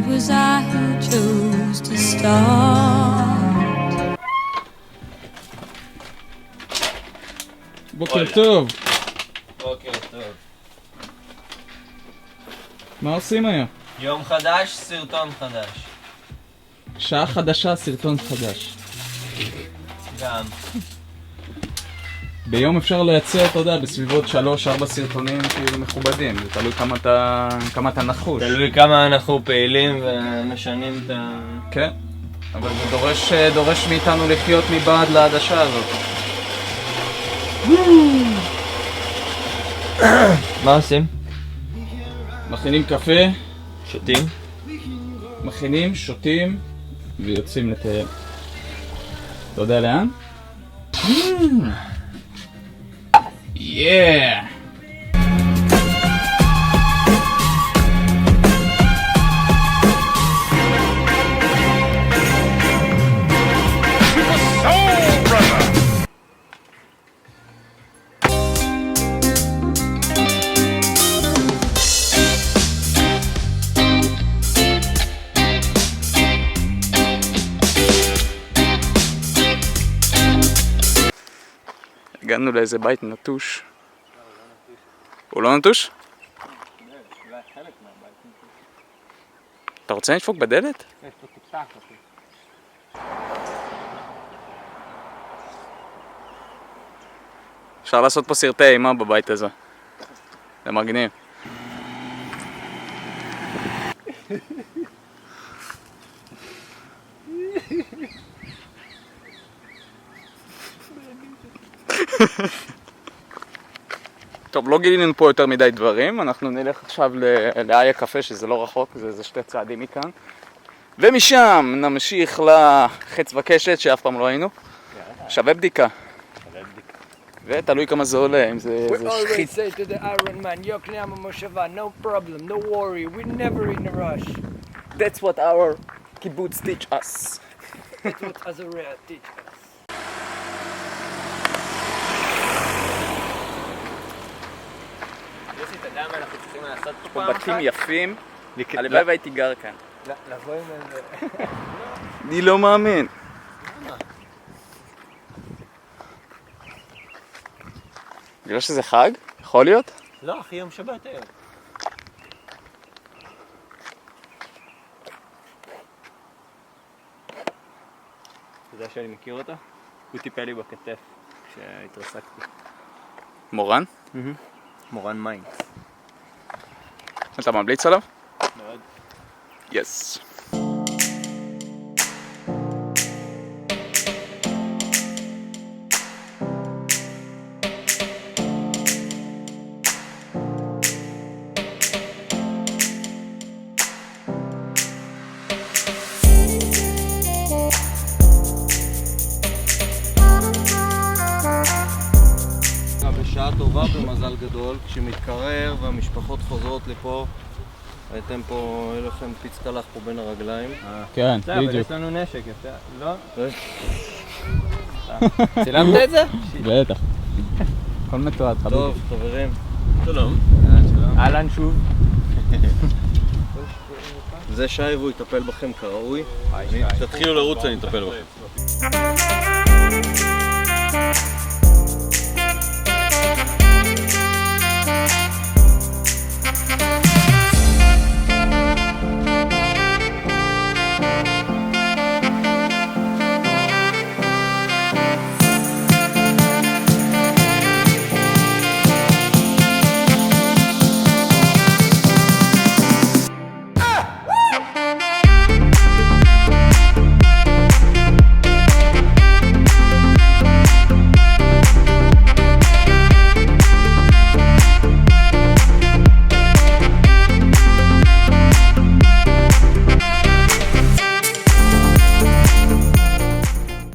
was I who chose to start. בוקר טוב. בוקר טוב. מה עושים היום? יום חדש, סרטון חדש. שעה חדשה, סרטון חדש. גם. ביום אפשר לייצר, אתה יודע, בסביבות 3-4 סרטונים כאילו מכובדים. זה תלוי כמה אתה נחוש. תלוי כמה אנחנו פעילים ומשנים את ה... כן, אבל זה דורש מאיתנו לחיות מבעד לעדשה הזאת. מה עושים? מכינים קפה, שותים? מכינים, שותים ויוצאים לטייל. אתה יודע לאן? Yeah! הגענו לאיזה בית נטוש. הוא לא נטוש? אתה רוצה לדפוק בדלת? אפשר לעשות פה סרטי אימה בבית הזה. זה מגניב. טוב, לא גילינו פה יותר מדי דברים, אנחנו נלך עכשיו לאיה קפה שזה לא רחוק, זה 2 צעדים מכאן ומשם נמשיך לחץ וקשת שאף פעם לא היינו. שווה בדיקה. ותלוי כמה זה עולה, אם זה We always שחית. say to the Iron Man, Yokneama Moshava, no problem, no worry, we're never in a rush. That's what our kibbutz teach us. That's what Azariah teach us. יוסי, אתה יודע מה אנחנו צריכים לעשות פה פה פעם אחת? בתים יפים, הלוואי והייתי גר כאן. לבוא עם איזה... אני לא מאמין. בגלל שזה חג? יכול להיות? לא, אחי, יום שבת היום. אתה יודע שאני מכיר אותו? הוא טיפל לי בכתף כשהתרסקתי. מורן? מורן מיינס. אתה ממליץ עליו? מאוד. יס. בשעה טובה במזל גדול, כשמתקרר והמשפחות חוזרות לפה, הייתם פה, יהיה לכם פיץ קלח פה בין הרגליים. כן, זה, אבל בדיוק. יש לנו נשק, יפה. לא? צילמת את זה? בטח. הכל מתועד, חביבי. טוב, חברים. שלום. אהלן שוב. זה שי והוא יטפל בכם כראוי. תתחילו לרוץ, אני אטפל בכם.